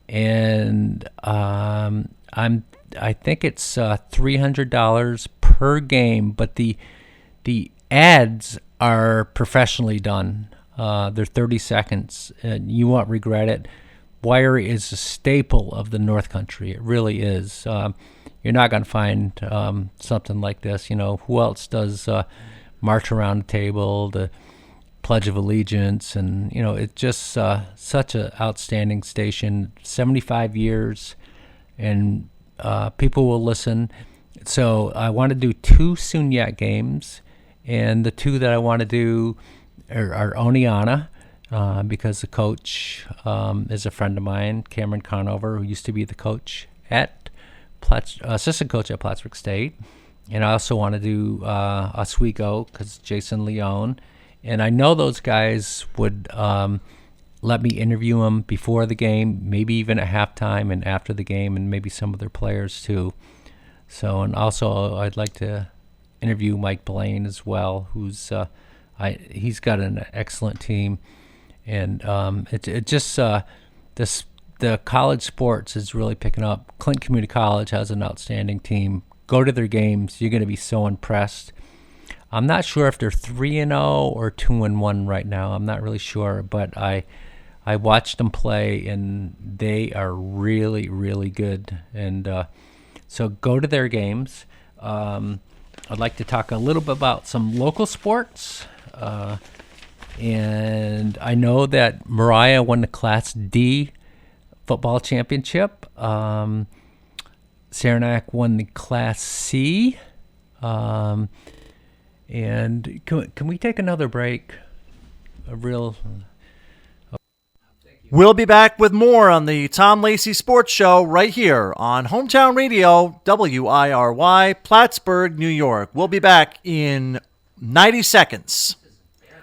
and I think it's $300 per game, but the ads are professionally done. They're 30 seconds, and you won't regret it. Wiry is a staple of the North Country. It really is. You're not going to find something like this. Who else does March Around the Table, the Pledge of Allegiance, and it's just such an outstanding station. 75 years, and people will listen. So I want to do 2 Sunyak games, and the 2 that I want to do are Oneana, because the coach is a friend of mine, Cameron Conover, who used to be the coach at assistant coach at Plattsburgh State. And I also want to do Oswego, because Jason Leone. And I know those guys would let me interview them before the game, maybe even at halftime and after the game, and maybe some of their players too. So, and also I'd like to interview Mike Blaine as well, who's he's got an excellent team, and the college sports is really picking up. Clinton Community College has an outstanding team. Go to their games; you're going to be so impressed. I'm not sure if they're 3-0 or 2-1 right now. I'm not really sure, but I watched them play, and they are really, really good. And so go to their games. I'd like to talk a little bit about some local sports. And I know that Mariah won the Class D football championship. Saranac won the Class C. And can we take another break? We'll be back with more on the Tom Lacey Sports Show right here on Hometown Radio, WIRY, Plattsburgh, New York. We'll be back in 90 seconds.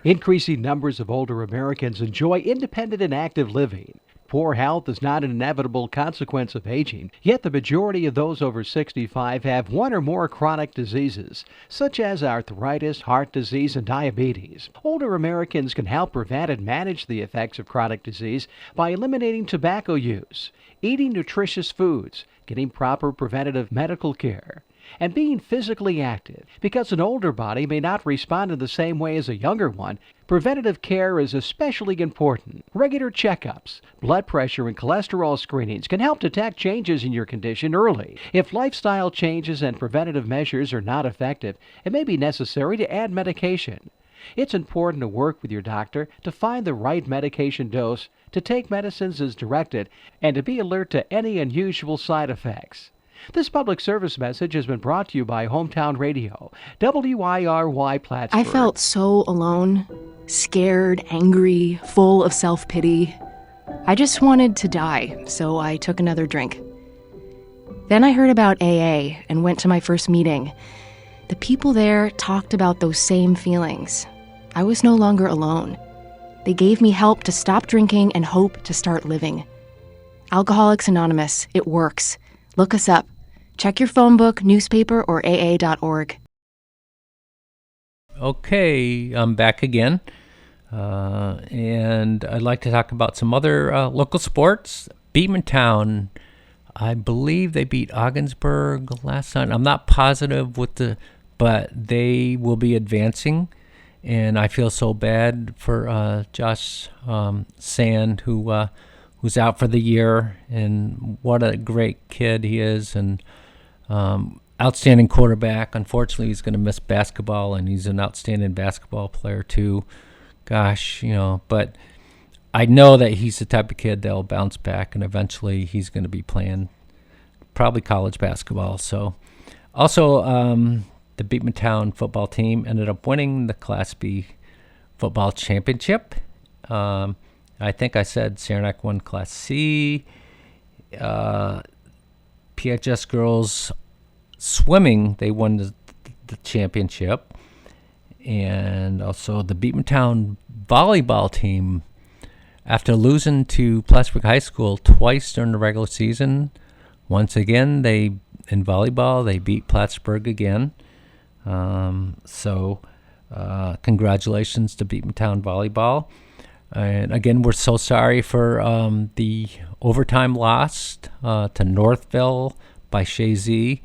Increasing numbers of older Americans enjoy independent and active living. Poor health is not an inevitable consequence of aging, yet the majority of those over 65 have one or more chronic diseases, such as arthritis, heart disease, and diabetes. Older Americans can help prevent and manage the effects of chronic disease by eliminating tobacco use, eating nutritious foods, getting proper preventative medical care, and being physically active. Because an older body may not respond in the same way as a younger one, preventative care is especially important. Regular checkups, blood pressure, and cholesterol screenings can help detect changes in your condition early. If lifestyle changes and preventative measures are not effective, it may be necessary to add medication. It's important to work with your doctor to find the right medication dose, to take medicines as directed, and to be alert to any unusual side effects. This public service message has been brought to you by Hometown Radio, WIRY Plattsburgh. I felt so alone, scared, angry, full of self-pity. I just wanted to die, so I took another drink. Then I heard about AA and went to my first meeting. The people there talked about those same feelings. I was no longer alone. They gave me help to stop drinking and hope to start living. Alcoholics Anonymous, it works. Look us up. Check your phone book, newspaper, or AA.org. Okay, I'm back again. And I'd like to talk about some other local sports. Beatmantown, I believe they beat Ogdensburg last night. I'm not positive but they will be advancing. And I feel so bad for Josh Sand, who's out for the year. And what a great kid he is. And outstanding quarterback. Unfortunately, he's going to miss basketball, and he's an outstanding basketball player too. Gosh, but I know that he's the type of kid that'll bounce back, and eventually he's going to be playing probably college basketball. So, also, the Beatmantown football team ended up winning the Class B football championship. I think I said Saranac won Class C. PHS girls swimming, they won the championship. And also the Beatmantown volleyball team, after losing to Plattsburgh High School twice during the regular season, once again, in volleyball, they beat Plattsburgh again. So congratulations to Beatmantown volleyball. And again, we're so sorry for the overtime loss to Northville by Shazy.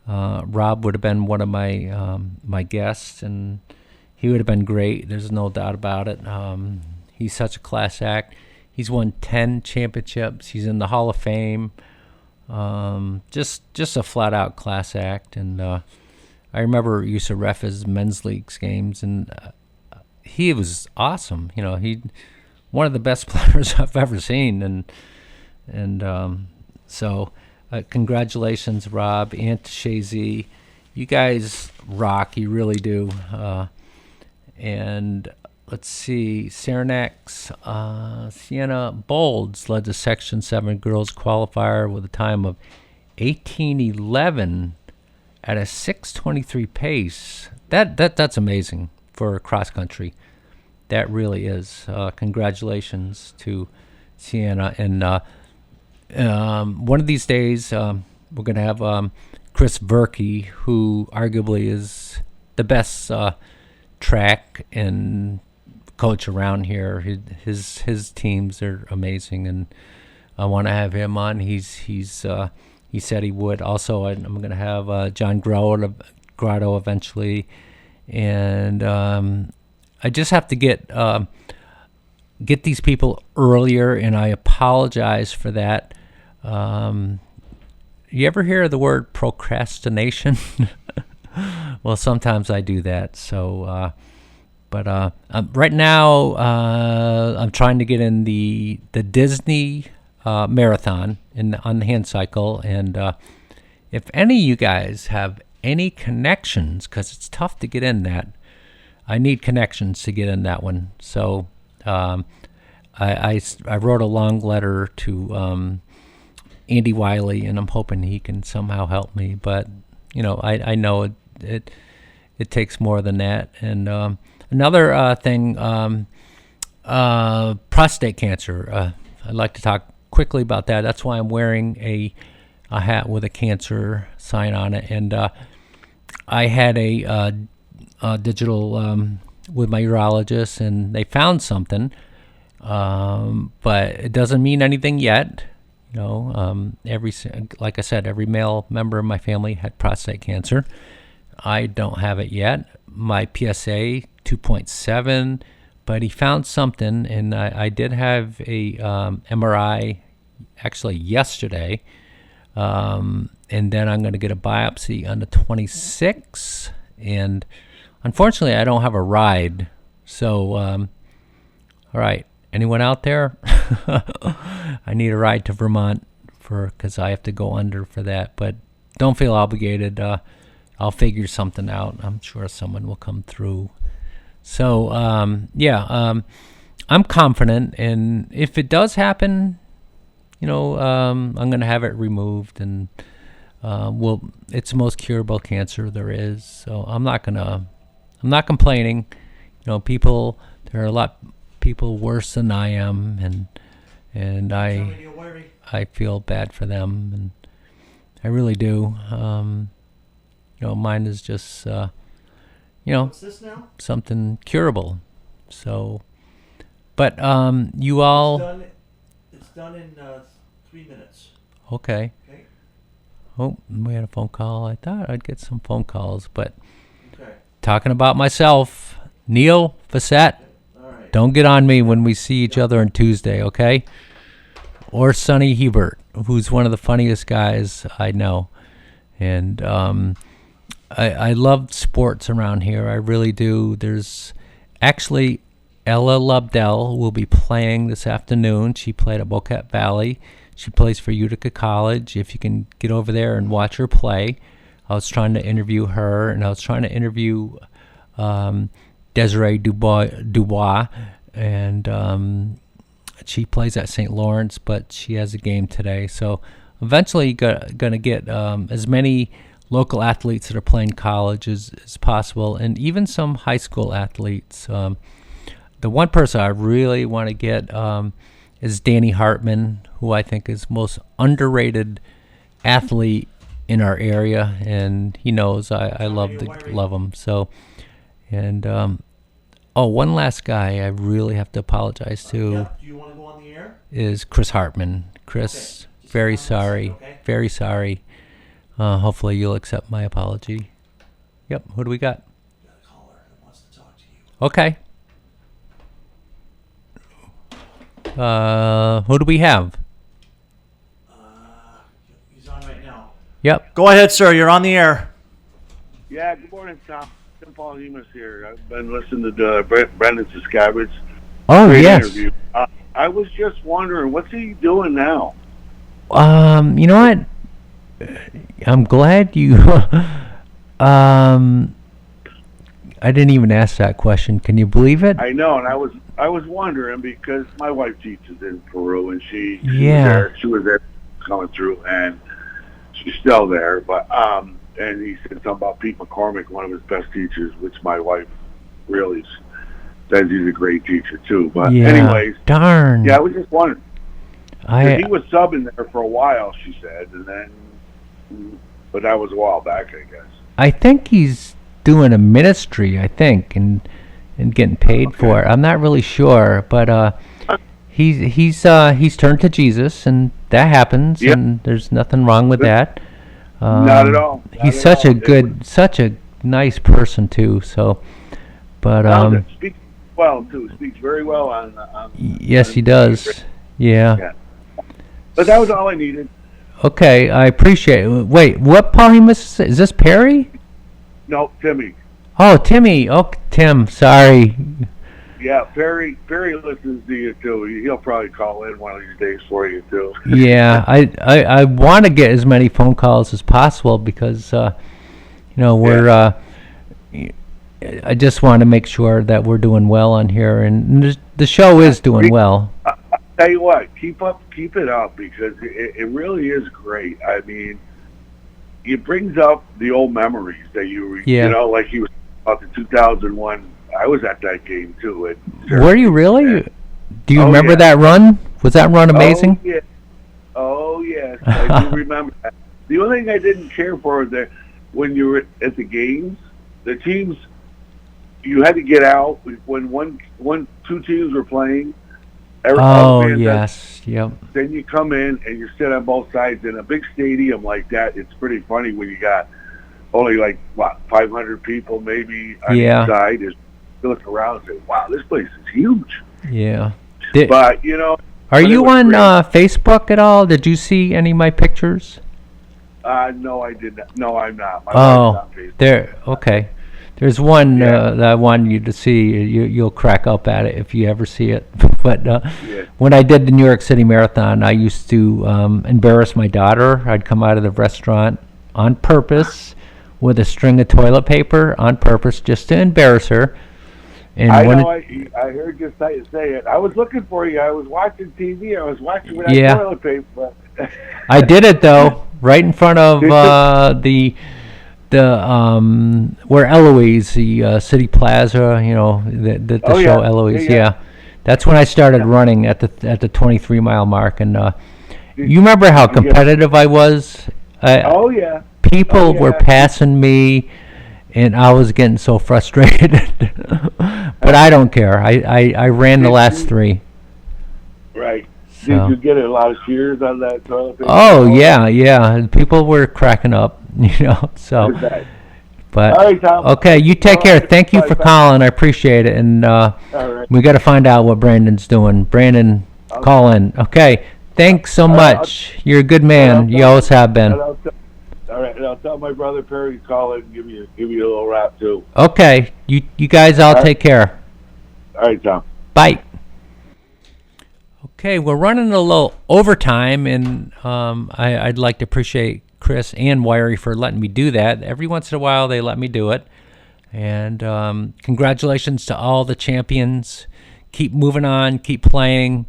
Rob would have been one of my guests, and he would have been great. There's no doubt about it. He's such a class act. He's won 10 championships. He's in the Hall of Fame. Just a flat-out class act. And I remember used to ref his men's leagues games, and he was awesome. He one of the best players I've ever seen. So congratulations, Rob, and Shazy. You guys rock. You really do. And let's see, Saranac's Sienna Bolds led the Section 7 girls qualifier with a time of 18:11 at a 6:23 pace. That's amazing for cross country. That really is. Congratulations to Sienna. And one of these days, we're going to have Chris Verkey, who arguably is the best track and coach around here. His teams are amazing, and I want to have him on. He said he would. Also, I'm going to have John Grotto eventually, and I just have to get these people earlier, and I apologize for that. You ever hear the word procrastination? Well, sometimes I do that. So, but right now I'm trying to get in the Disney marathon on the hand cycle, and if any of you guys have any connections, because it's tough to get in that, I need connections to get in that one. So I wrote a long letter to Andy Wiley, and I'm hoping he can somehow help me. But I know it takes more than that. And another thing, prostate cancer. I'd like to talk quickly about that. That's why I'm wearing a hat with a cancer sign on it. And I had a digital with my urologist, and they found something, but it doesn't mean anything yet. Like I said, every male member of my family had prostate cancer. I don't have it yet. My PSA 2.7, but he found something, and I did have a MRI actually yesterday, and then I'm going to get a biopsy on the 26th, and unfortunately I don't have a ride. So, all right, anyone out there? I need a ride to Vermont because I have to go under for that, but don't feel obligated. I'll figure something out. I'm sure someone will come through. So, I'm confident, and if it does happen, I'm going to have it removed, and it's the most curable cancer there is. So I'm not complaining. There are a lot people worse than I am, and I feel bad for them, and I really do. Mine is just What's this now? something curable. So, but you all It's done in 3 minutes. okay. Okay. Oh, we had a phone call. I thought I'd get some phone calls, but Okay. talking about myself, Neil Facette, All right. don't get on me when we see each other on Tuesday, okay? Or Sonny Hebert, who's one of the funniest guys I know. And I love sports around here. I really do. There's actually Ella Lubdell will be playing this afternoon. She played at Boquete Valley. She plays for Utica College. If you can get over there and watch her play. I was trying to interview her, and I was trying to interview Desiree Dubois, and she plays at St. Lawrence, but she has a game today. So eventually going to get as many local athletes that are playing college as possible, and even some high school athletes. The one person I really want to get is Danny Hartman, who I think is most underrated athlete in our area, and he knows I love him. So, and one last guy I really have to apologize to. Yeah. Do you want to go on the air? Is Chris Hartman. Chris, Okay. very sorry, very sorry. Hopefully you'll accept my apology. Yep. Who do we got? You got a caller that wants to talk to you. Okay. Who do we have? He's on right now. Yep. Go ahead, sir. You're on the air. Yeah, good morning, Tom. Tim Paul Hemus here. I've been listening to Brendan Siskavich. Oh, Great yes. interview. I was just wondering, what's he doing now? You know what? I'm glad you. I didn't even ask that question. Can you believe it? I know, and I was wondering because my wife teaches in Peru, and she was there coming through, and she's still there. But and he said something about Pete McCormick, one of his best teachers, which my wife really says he's a great teacher too. But anyways, darn. Yeah, I was just wondering. He was subbing there for a while, she said, and then, but that was a while back, I guess. I think he's doing a ministry, and getting paid for it. I'm not really sure, but he's turned to Jesus, and that happens, and there's nothing wrong with that. Not at all. He's such a nice person too. So, but speaks well too. Speaks very well on yes, he does. Yeah. But that was all I needed. Okay, I appreciate it. Wait, what Paul Hemus is this Perry? No, Timmy. Oh, Timmy. Oh, Tim. Sorry. Yeah, Perry listens to you too. He'll probably call in one of these days for you too. Yeah, I want to get as many phone calls as possible because we're. I just want to make sure that we're doing well on here, and the show is doing well. Tell you what, keep it up because it really is great. I mean, it brings up the old memories that you know, like he was about the 2001. I was at that game too. Were you really? Do you remember that run? Was that run amazing? Oh yes, I do remember that. The only thing I didn't care for was that when you were at the games, the teams, you had to get out when two teams were playing. Oh, yes. Yep. Then you come in and you sit on both sides. In a big stadium like that, it's pretty funny when you got only 500 people maybe on each side. You look around and say, wow, this place is huge. Yeah. But, are you on Facebook at all? Did you see any of my pictures? No, I did not. No, I'm not. My there. Okay. There's one that I wanted you to see. You'll crack up at it if you ever see it. But when I did the New York City Marathon, I used to embarrass my daughter. I'd come out of the restaurant on purpose with a string of toilet paper on purpose just to embarrass her. And I heard you say it. I was looking for you. I was watching TV. I was watching with that toilet paper. I did it though, right in front of the where Eloise, the City Plaza, the show Eloise. Yeah. That's when I started running at the 23 mile mark, and you remember how competitive I was? People were passing me, and I was getting so frustrated. But I don't care. I ran the last 3. Right. So. Did you get a lot of cheers on that toilet paper? Oh yeah. People were cracking up, So. But all right, Tom. Okay, you take care. Thank you for calling. I appreciate it, and we got to find out what Brandon's doing. Brandon, call in. Okay, thanks so much. You're a good man. You always have been. All right, and I'll tell my brother Perry to call in and give you a little rap too. Okay, you guys all take care. All right, Tom. Bye. Okay, we're running a little overtime, and I'd like to appreciate Chris and Wiry for letting me do that. Every once in a while, they let me do it. And congratulations to all the champions. Keep moving on. Keep playing.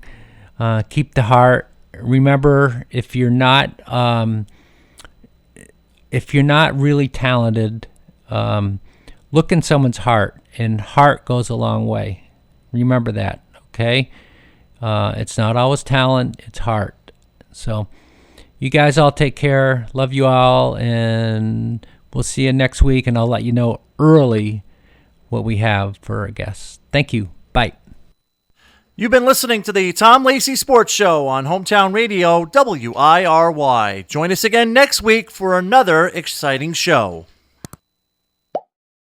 Keep the heart. Remember, if you're not really talented, look in someone's heart, and heart goes a long way. Remember that, okay? It's not always talent, it's heart. So you guys all take care. Love you all, and we'll see you next week, and I'll let you know early what we have for our guests. Thank you. Bye. You've been listening to the Tom Lacey Sports Show on Hometown Radio, WIRY. Join us again next week for another exciting show.